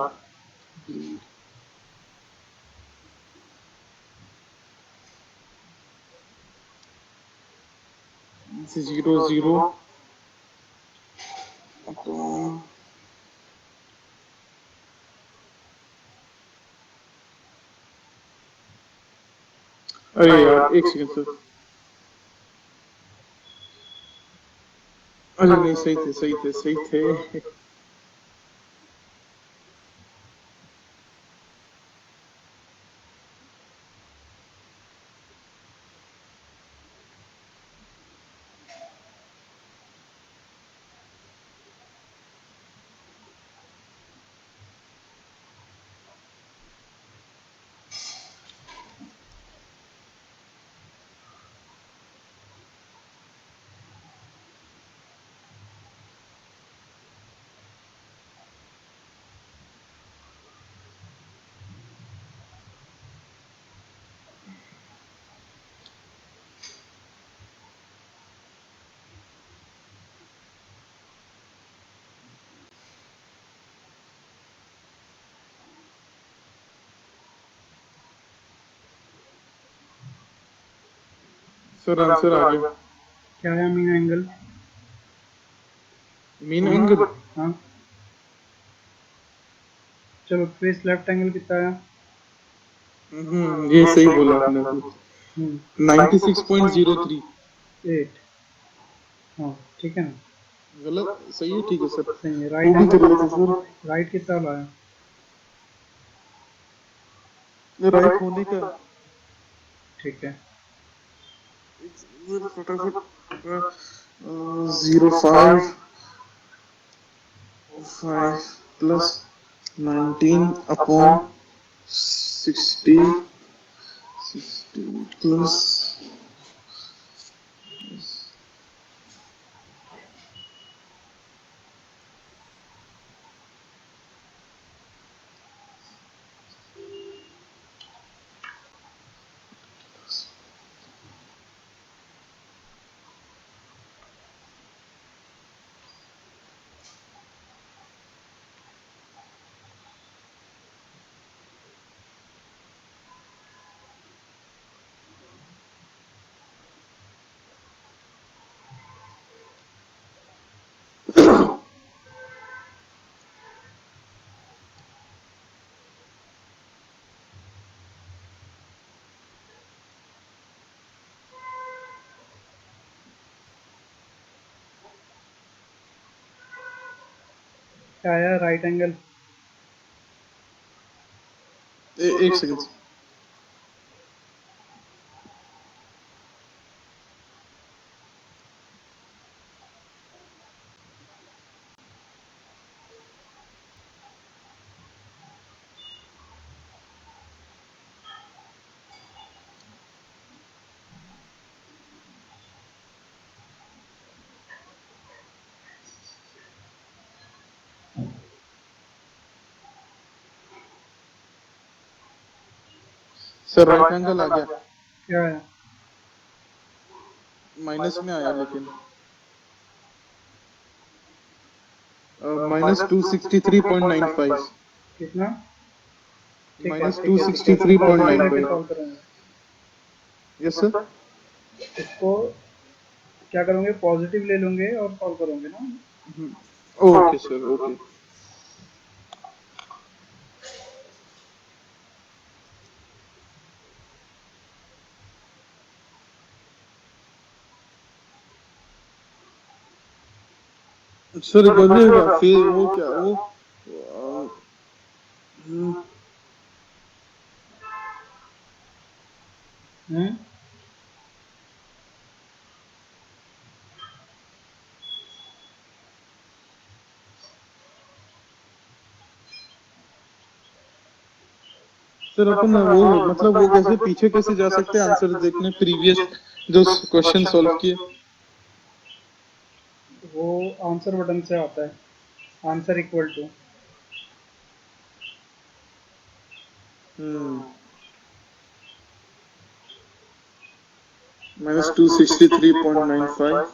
0 0 अपॉन, अरे यार एक सेकंड सर, अरे नहीं, सही थे सही थे सही थे। सर आंसर आ गया। क्या आया मीन एंगल? मीन एंगल, हाँ चलो, फेस लेफ्ट एंगल कितना आया? ये सही बोला आपने अभी, हम्म 96.03। 8। हाँ ठीक है ना? गलत सही है, ठीक है सर, सही है। वो राइट भी कर एंगल, लेते सर। राइट कितना लाया? राइट होने का, ठीक है। फटाफट, 05 5 प्लस 19 अपॉन 60, 60 प्लस, क्या आया राइट एंगल? एक सेकंड। सर राइट एंगल आ गया, क्या आया? माइनस में आया लेकिन, माइनस 263.95। कितना? ठीक है माइनस ठीक टू है ठीक है, सिक्सटी इसको थ्री पॉइंट पॉजिटिव नाइन लेके फाइव सॉल्व करेंगे। Yes sir. इसको क्या करोगे, पॉजिटिव ले लोगे और सॉल्व करोगे ना? Okay sir, okay. सर एक बात बोलिएगा, फिर वो क्या वो, हम्म सर अपन वो मतलब वो कैसे पीछे कैसे जा सकते हैं आंसर देखने, प्रीवियस जो क्वेश्चन सॉल्व किए। वो आंसर बटन से आता है, answer equal to. Minus 263.95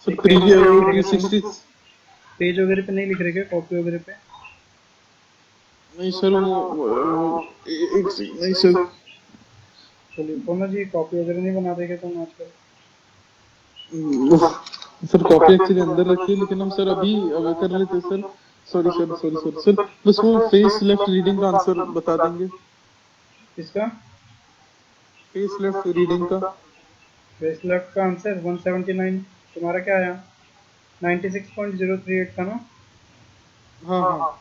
sir एक पेज वगैरह नहीं लिख रहे तुम? 360 पेज वगैरह पे नहीं लिख रहे क्या, कॉपी वगैरह पे? नहीं सर एक सेकंड नहीं सर तो लिखो ना जी, कॉपी वगैरह नहीं बनाते क्या तुम आजकल? सर कॉपी एक्चुअली अंदर रखी है लेकिन हम सर अभी अब कर रहे थे सर सॉरी सर बस वो फेस लेफ्ट रीडिंग का आंसर बता देंगे किसका? फेस लेफ्ट रीडिंग का फेस लेफ्ट का आंसर 179। तुम्हारा क्या आया? 96.038 था ना? हाँ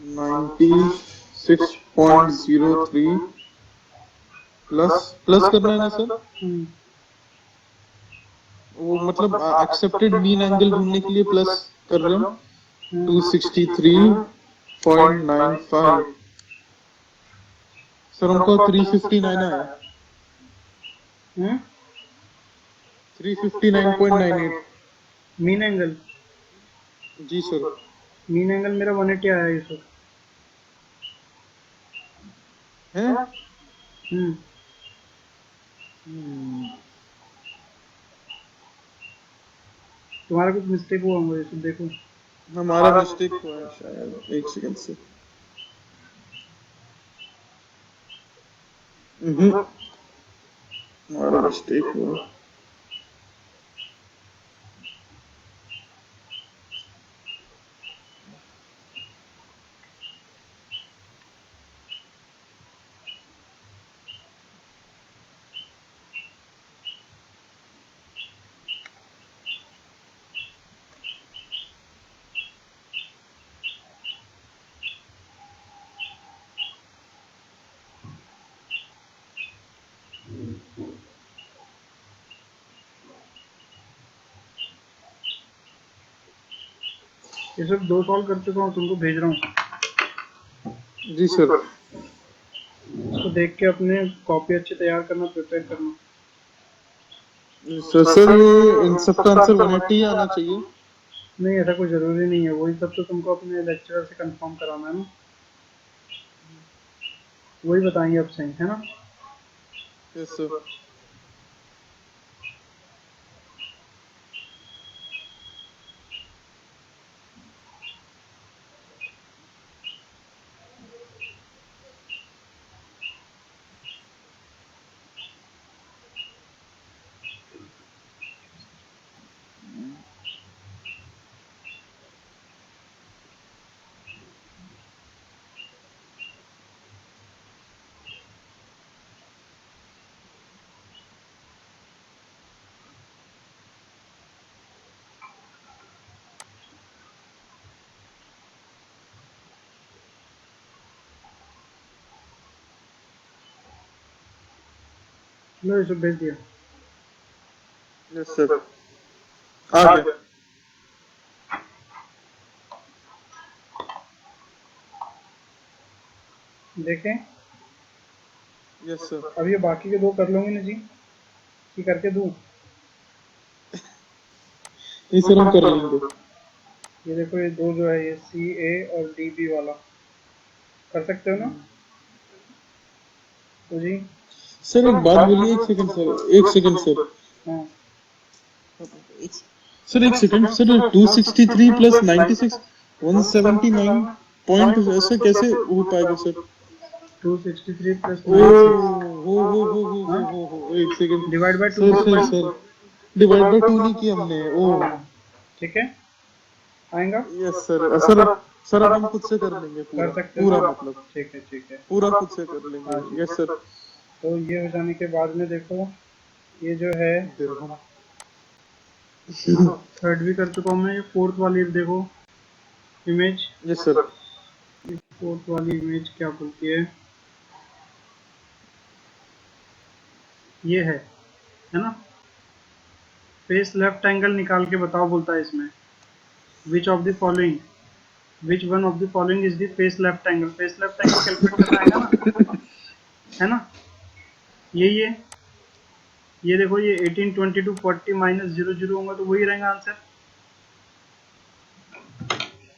96.03 प्लस प्लस करना है ना सर वो मतलब एक्सेप्टेड मीन एंगल ढूंढने के लिए प्लस कर रहे हैं हम्म। 263.95 सर हमको 359 आया हम्म। 359.98 मीन एंगल? जी सर मीन एंगल मेरा 180 आया है इस वक्त। है हम्म। तुम्हारा कुछ मिस्टेक हुआ होगा, ये सब देखो। हमारा मिस्टेक हुआ है शायद एक सेकंड से हमारा मिस्टेक हुआ ये सब 2 सॉल्व कर चुका हूँ, तुमको भेज रहा हूँ। जी सर इसको देख के अपने कॉपी अच्छे तैयार करना, प्रिपेयर करना। सर ये इन सबका आंसर 180 आना चाहिए नहीं, ऐसा कोई ज़रूरी नहीं है, वही सब तो तुमको अपने लेक्चरर से कंफर्म कराना है ना, वही बताएंगे अब सही, है ना? यस सर लो, ये सब भेज दिया। यस सर आ गया देखें। यस सर अब ये बाकी के 2 कर लोगे ना जी, कि करके दूँ? नहीं सर हम कर लेंगे ये देखो, ये 2 जो है, ये सी ए और डी बी वाला कर सकते हो ना? तो जी। सर एक बात बोलिए एक सेकंड सर हाँ। सर एक सेकंड सर 263 प्लस 96 179 पॉइंट ऐसे कैसे हो पाएगा सर 263 प्लस ओ 96। हो एक सेकंड डिवाइड बाय 2 सर करो सर पहले। सर डिवाइड बाय 2 नहीं किया हमने ओ ठीक है, आएगा। यस सर सर सर अब हम खुद से कर लेंगे कर पूरा सकते हो पूरा ना? मतलब ठीक है, ठीक है। पूरा खुद से कर हाँ लेंगे जी। यस सर तो ये हो जाने के बाद में देखो, ये जो है दिरहम थर्ड भी कर चुका हूँ मैं। ये फोर्थ वाली देखो, इमेज। यस सर फोर्थ वाली इमेज क्या बोलती है? ये है ना? फेस लेफ्ट एंगल निकाल के बताओ बोलता है इसमें। विच of the following, which one of the following is the face left angle? Face left angle calculate करना आएगा ना, है ना? यही है। ये देखो, ये 18, 22, 40 माइनस 0, 0 होगा तो वही रहेगा आंसर।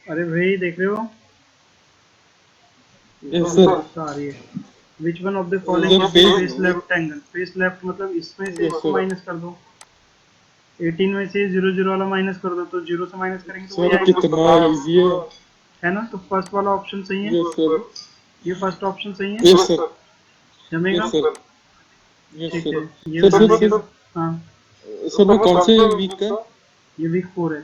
अरे भाई देख रहे हो? Yes sir. Sorry, which one of the following sir is the face. Face left angle? Face left मतलब इसमें से यस इसको सर। माइनस कर दो, 18 में से 0 0 वाला माइनस कर दो, तो 0 से माइनस करेंगे तो वही सर कितना आएगा, इजी है। है ना? तो फर्स्ट वाला ऑप्शन सही है, यस सर। ये फर्स्ट ऑप्शन सही है, यस सर। जमेगा? Yes sir. यस ठीक सर। है, ये हो सर जाने के सर हाँ, सर मैं कौन से वीक का? ये वीक 4 है,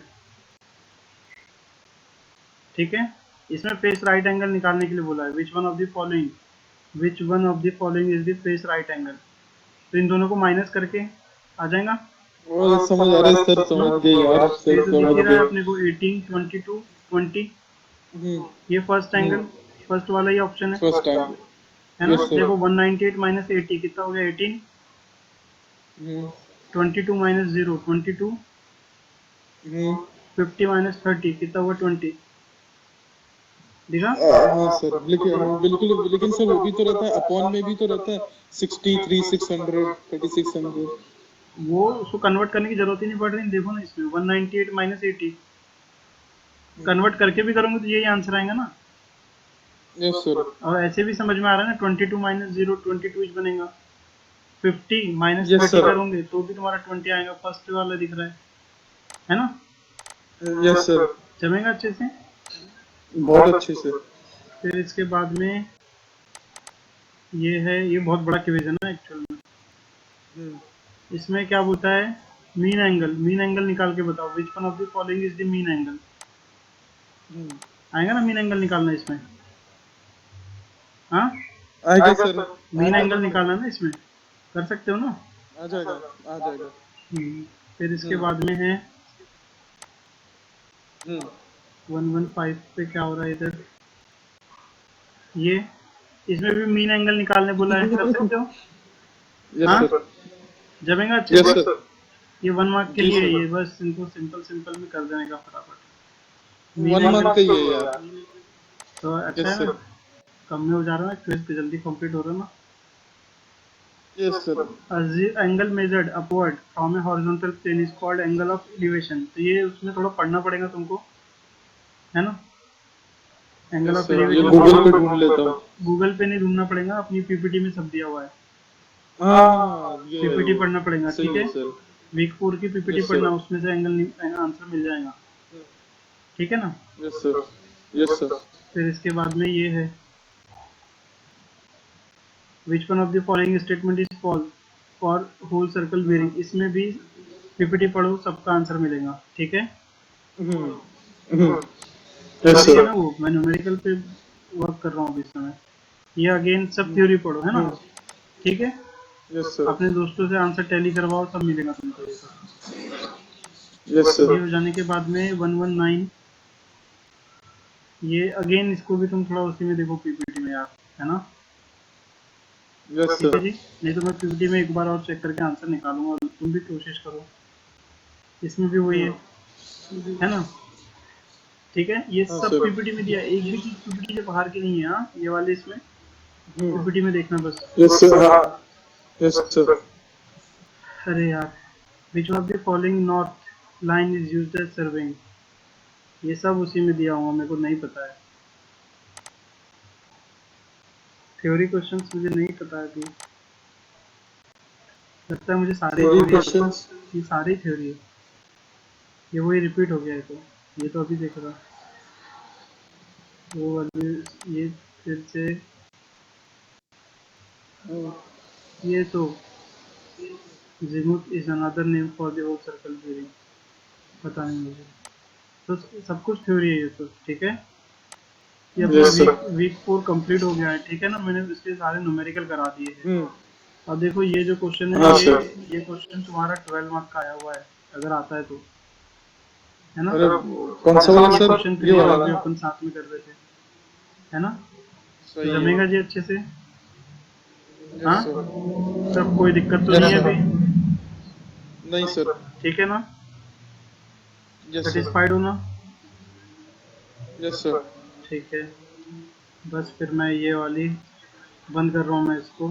ठीक है। इसमें फेस राइट एंगल निकालने के लिए बोला है, which one of the following, which one of the following is the face right angle, तो इन दोनों को माइनस करके आ जाएगा। वो समझ आ रहा है सर, समझ गए यार, ये सर तो दिख समझ ही रहा है गए। अपने को, 18 22 20, हम्म। ये फर्स्ट एंगल, फर्स्ट वाला ही ऑप्शन फर्स्ट टाइम। है ना? Yes sir. देखो 198 माइनस 80 कितना हो गया, 18, हम्म। 22 माइनस 0 22, हम्म। 50 माइनस 30 कितना हुआ, 20, दिखा? हाँ सर, लेकिन हाँ बिल्कुल, लेकिन सर वो भी तो रहता है अपॉन में भी तो रहता है, 63 600 3600। वो उसको कन्वर्ट करने की जरूरत ही नहीं पड़ रही, देखो ना इसमें 198 माइनस 80, कन्वर्ट करके भी करोगे तो यही आंसर आएगा ना। Yes sir. और ऐसे भी समझ में आ रहा है ना, 22 माइनस 0 22 बनेगा, 50 माइनस यस 30 सर। करोगे तो भी तुम्हारा 20 आएगा, फर्स्ट वाला दिख रहा है ना? Yes sir. जमेगा अच्छे से। बहुत अच्छे से। फिर इसके बाद में ये है, ये बहुत बड़ा क्विज है ना एक्चुअल में। हम्म। इसमें क्या बोलता है, मीन एंगल, मीन एंगल निकाल के बताओ, which one of the following is the mean angle, hmm. आएगा ना मीन एंगल निकालना इसमें? हाँ, आएगा सर। आ मीन एंगल जाएगा सर। निकालना ना इसमें, कर सकते हो ना? आ जाएगा। आ जाएगा। फिर इसके हम्म। बाद में है हम्म। 115 पे क्या हो रहा है इधर, ये इसमें भी मीन एंगल निकालने बोला है, कर सकते हो? यस हाँ, सर। जमेगा अच्छे यस से। सर। ये 1 मार्क के जी लिए है, सर। ये बस इनको सिंपल सिंपल में कर देने का फटाफट, मीन 1 मंथ का एंगल। ही है यार। तो अच्छा यस है ना, सर। कम में हो जा रहा है ना, क्विज पे जल्दी कंप्लीट हो रहा है ना। Yes sir. Angle measured upward from a horizontal plane is called angle of elevation, तो ये उसमें थोड़ा पढ़ना पड़ेगा तुमको, है ना? एंगल यस ऑफ सर, ये एलिवेशन गूगल पे ढूंढ लेता हूँ। गूगल पे नहीं ढूंढना पड़ेगा, अपनी पीपीटी में सब दिया हुआ है, हाँ ये है पीपीटी वो। पढ़ना पड़ेगा, ठीक सही है? है सर। वीक 4 की पीपीटी यस सर। पढ़ना, उसमें से एंगल आंसर मिल जाएगा, ठीक है ना? Yes sir. Yes sir. फिर इसके बाद में ये है, which one of the following statement is false for whole circle bearing, इसमें भी पीपीटी पढ़ो, सबका आंसर मिलेगा, ठीक है? हम्म। यस थ्योरी है सर। ना वो, मैं न्यूमेरिकल पे वर्क कर रहा हूँ अभी इस समय, ये अगेन सब थ्योरी पढ़ो, है ना? ठीक है, यस सर। अपने दोस्तों से आंसर टैली करवाओ, सब मिलेगा तुमको ये सब। Yes sir. ये हो जाने के बाद में 119, ये अगेन इसको भी तुम थोड़ा उसी में देखो पीपीटी में यार, है ना? यस ठीक है सर। जी, नहीं तो मैं पीपीटी में एक बार और चेक करके आंसर निकालूंगा, और तुम भी कोशिश करो, इसमें भी वही है ना? ठीक है, ये हाँ सब सर। पीपीटी में दिया है, एक भी चीज पीपीटी से बाहर की नहीं है, हाँ? ये वाले इसमें पीपीटी में देखना बस। Yes sir. हाँ। Yes sir. अरे यार, which of the following north line is used as surveying, ये सब उसी में दिया हुआ, मेरे को नहीं पता है, थ्योरी क्वेश्चंस मुझे नहीं पता है अभी, लगता है मुझे सारे थ्योरी थ्योरी है, क्वेश्चंस। ये सारी थ्योरी है, ये वही रिपीट हो गया है, तो ये तो अभी देख रहा, वो वाली, ये फिर से, ये तो azimuth is another name for the whole circle bearing, पता नहीं मुझे, तो सब कुछ थ्योरी है ये तो, ठीक है? ये अपना यस सर। वीक 4 कंप्लीट हो गया है, ठीक है ना? मैंने इसके सारे न्यूमेरिकल करा दिए हैं। अब देखो ये जो क्वेश्चन है, हाँ ये सर। ये क्वेश्चन तुम्हारा 12 मार्क का आया हुआ है, अगर आता है तो, है ना? अरे कौन सा वाला ये सर? क्वेश्चन ये 3 वाला मार्क ना? में अपन साथ में कर रहे थे, है ना? तो सही है। जमेगा जी अच्छे से, हाँ? Yes sir. सब कोई दिक्कत तो नहीं यस है सर। अभी? नहीं सर। ठीक है ना? Yes sir. सेटिस्फाइड हो ना? Yes sir. ठीक है, बस फिर मैं ये वाली बंद कर रहा हूँ मैं इसको।